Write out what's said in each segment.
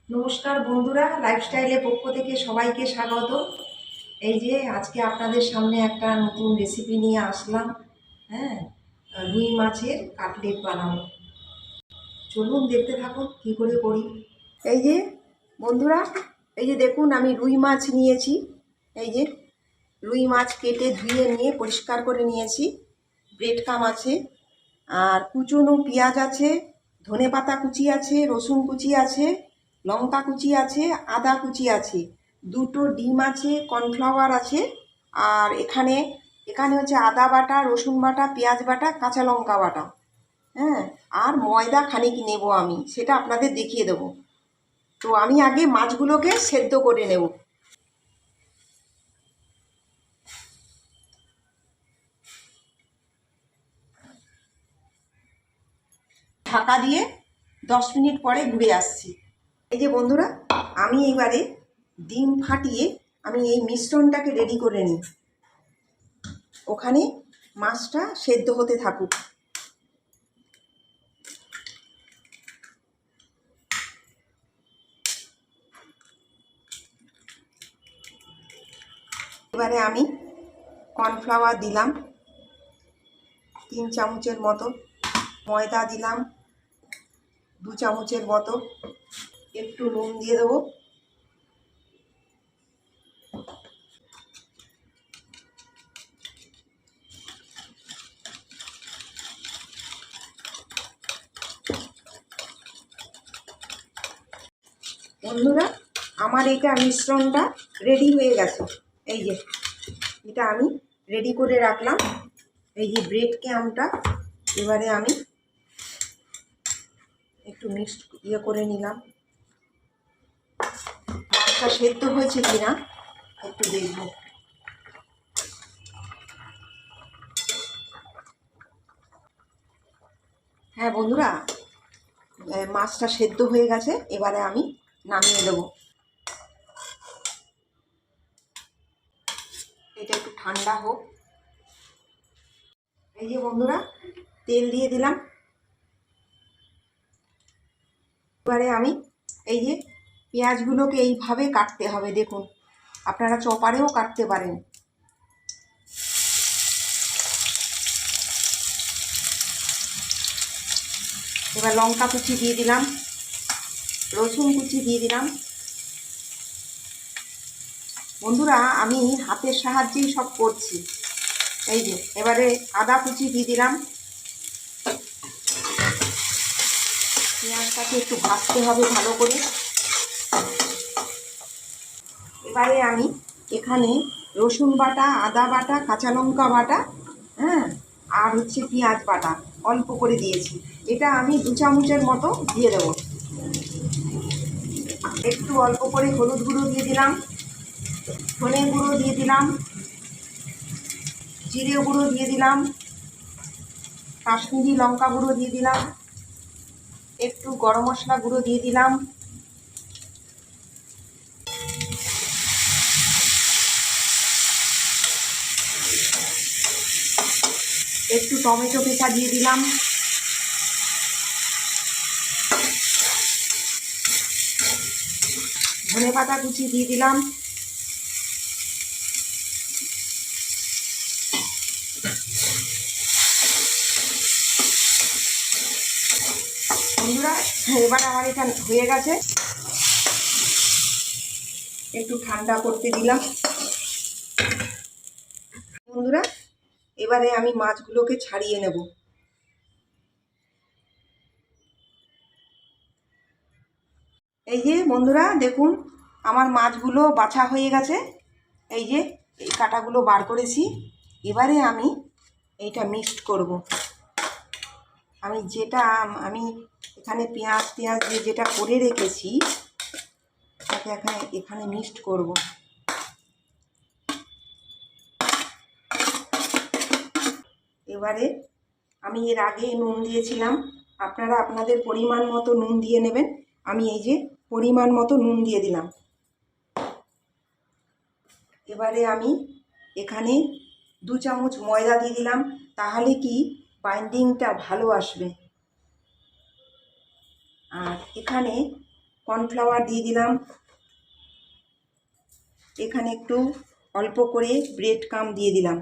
নমস্কার বন্ধুরা, লাইফস্টাইলের পক্ষ থেকে সবাইকে স্বাগত। এই যে আজকে আপনাদের সামনে একটা নতুন রেসিপি নিয়ে আসলাম। হ্যাঁ, রুই মাছের কাটলেট বানাবো। চলুন দেখতে থাকুন কী করে করি। এই যে বন্ধুরা, এই যে দেখুন আমি রুই মাছ নিয়েছি। এই যে রুই মাছ কেটে ধুয়ে নিয়ে পরিষ্কার করে নিয়েছি। ব্রেড কাম আছে, আর কুচনো পেঁয়াজ আছে, ধনেপাতা কুচি আছে, রসুন কুচি আছে, লঙ্কা কুচি আছে, আদা কুচি আছে, দুটো ডিম আছে, কর্নফ্লাওয়ার আছে, আর এখানে এখানে হচ্ছে আদা বাটা, রসুন বাটা, পেঁয়াজ বাটা, কাঁচা লঙ্কা বাটা। হ্যাঁ, আর ময়দা খানিক নেব, আমি সেটা আপনাদের দেখিয়ে দেবো। তো আমি আগে মাছগুলোকে সেদ্ধ করে নেব। ঢাকা দিয়ে 10 মিনিট পরে ঘুরে আসছি। এই যে বন্ধুরা, আমি এবারে ডিম ফাটিয়ে আমি এই মিশ্রণটাকে রেডি করে নিই। ওখানে মাছটা সেদ্ধ হতে থাকুক। এবারে আমি কর্নফ্লাওয়ার দিলাম 3 চামচের মতো, ময়দা দিলাম 2 চামচের মতো, একটু নুন দিয়ে দেবো। বন্ধুরা, আমার এটা মিশ্রণটা রেডি হয়ে গেছে। এই যে এটা আমি রেডি করে রাখলাম। এই যে ব্রেড ক্রাম্বটা এবারে আমি একটু মিক্সড করে নিলাম। মাছটা সেদ্ধ হয়েছে কিনা একটু দেখব। হ্যাঁ বন্ধুরা, মাছটা সেদ্ধ হয়ে গেছে। এবারে আমি নামিয়ে দেবো। এটা একটু ঠান্ডা হোক। এই যে বন্ধুরা, তেল দিয়ে দিলাম। এবারে আমি এই যে পেঁয়াজগুলোকে এইভাবে কাটতে হবে। দেখুন, আপনারা চপারেও কাটতে পারেন। এবার লঙ্কা কুচি দিয়ে দিলাম, রসুন কুচি দিয়ে দিলাম। বন্ধুরা, আমি হাতের সাহায্যেই সব করছি। এই যে এবারে আদা কুচি দিয়ে দিলাম। পেঁয়াজটাকে একটু ভাজতে হবে ভালো করে। এবারে আমি এখানে রসুন বাটা, আদা বাটা, কাঁচা লঙ্কা বাটা, হ্যাঁ, আর হচ্ছে পেঁয়াজ বাটা অল্প করে দিয়েছি। এটা আমি 2 চামচের মতো দিয়ে দেবো। একটু অল্প করে হলুদ গুঁড়ো দিয়ে দিলাম, ধনে গুঁড়ো দিয়ে দিলাম, জিরে গুঁড়ো দিয়ে দিলাম, কাশ্মীরি লঙ্কা গুঁড়ো দিয়ে দিলাম, একটু গরম মশলা গুঁড়ো দিয়ে দিলাম, একটু টমেটো পেঁচা দিয়ে দিলাম, ধনেপাতা কুচি দিয়ে দিলাম। বন্ধুরা, এবার আমার এটা হয়ে গেছে। একটু ঠান্ডা করতে দিলাম। বন্ধুরা, এবারে আমি মাছগুলোকে ছাড়িয়ে নেব। এই যে বন্ধুরা দেখুন, আমার মাছগুলো বাছা হয়ে গেছে। এই যে এই কাঁটাগুলো বার করেছি। এবারে আমি এইটা মিক্সড করব। আমি এখানে পেঁয়াজ দিয়ে যেটা করে রেখেছি তাকে এখানে মিক্সড করব। এবারে আমি এর আগে নুন দিয়েছিলাম, আপনারা আপনাদের পরিমাণ মতো নুন দিয়ে নেবেন। আমি এই যে পরিমাণ মতো নুন দিয়ে দিলাম। এবারে আমি এখানে 2 চামচ ময়দা দিয়ে দিলাম, তাহলে কি বাইন্ডিংটা ভালো আসবে। আর এখানে কর্নফ্লাওয়ার দিয়ে দিলাম, এখানে একটু অল্প করে ব্রেড ক্রাম্ব দিয়ে দিলাম,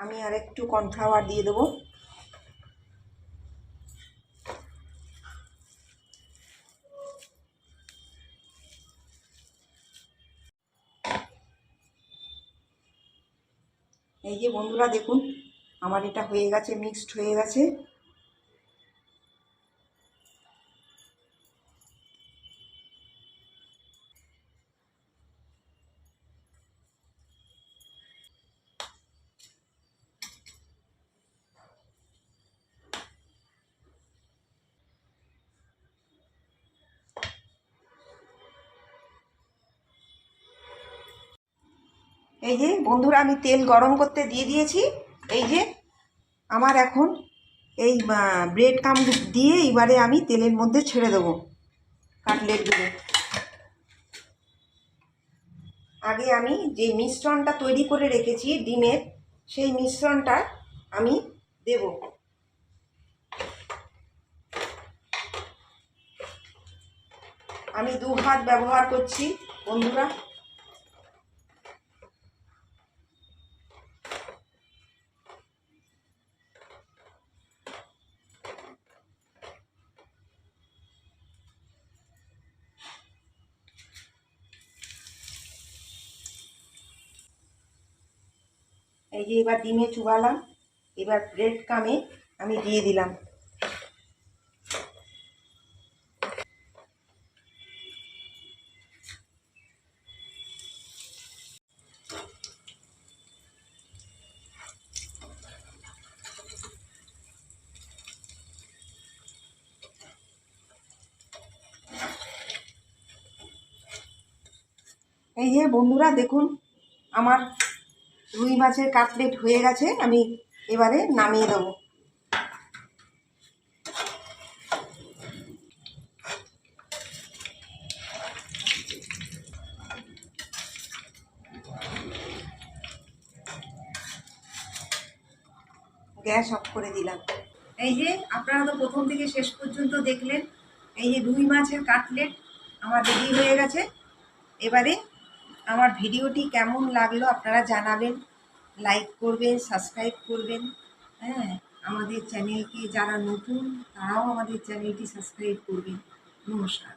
আমি আর একটু কর্নফ্লাওয়ার দিয়ে দেবো। এই যে বন্ধুরা দেখুন, আমার এটা হয়ে গেছে, মিক্সড হয়ে গেছে। এই যে বন্ধুরা, আমি তেল গরম করতে দিয়ে দিয়েছি। এই যে আমার এখন এই ব্রেড ক্রাম্ব দিয়ে এবারে আমি তেলের মধ্যে ছেড়ে দেবো কাটলেটগুলো। আগে আমি যে মিশ্রণটা তৈরি করে রেখেছি ডিমের, সেই মিশ্রণটা আমি দেব। আমি 2 হাত ব্যবহার করছি বন্ধুরা। এই যে এবার ডিমে চুবালাম, এবার ব্রেড ক্রাম্বে আমি দিয়ে দিলাম। এই যে বন্ধুরা দেখুন, আমার রুই মাছের কাটলেট হয়ে গেছে, আমি এবারে নামিয়ে দেবো। গ্যাস অফ করে দিলাম। এই যে আপনারা তো প্রথম থেকে শেষ পর্যন্ত দেখলেন, এই যে রুই মাছের কাটলেট আমার রেডি হয়ে গেছে। এবারে আমার ভিডিওটি কেমন লাগলো আপনারা জানাবেন, লাইক করবেন, সাবস্ক্রাইব করবেন। হ্যাঁ, আমাদের চ্যানেলকে যারা নতুন তারাও আমাদের চ্যানেলটি সাবস্ক্রাইব করবেন। নমস্কার।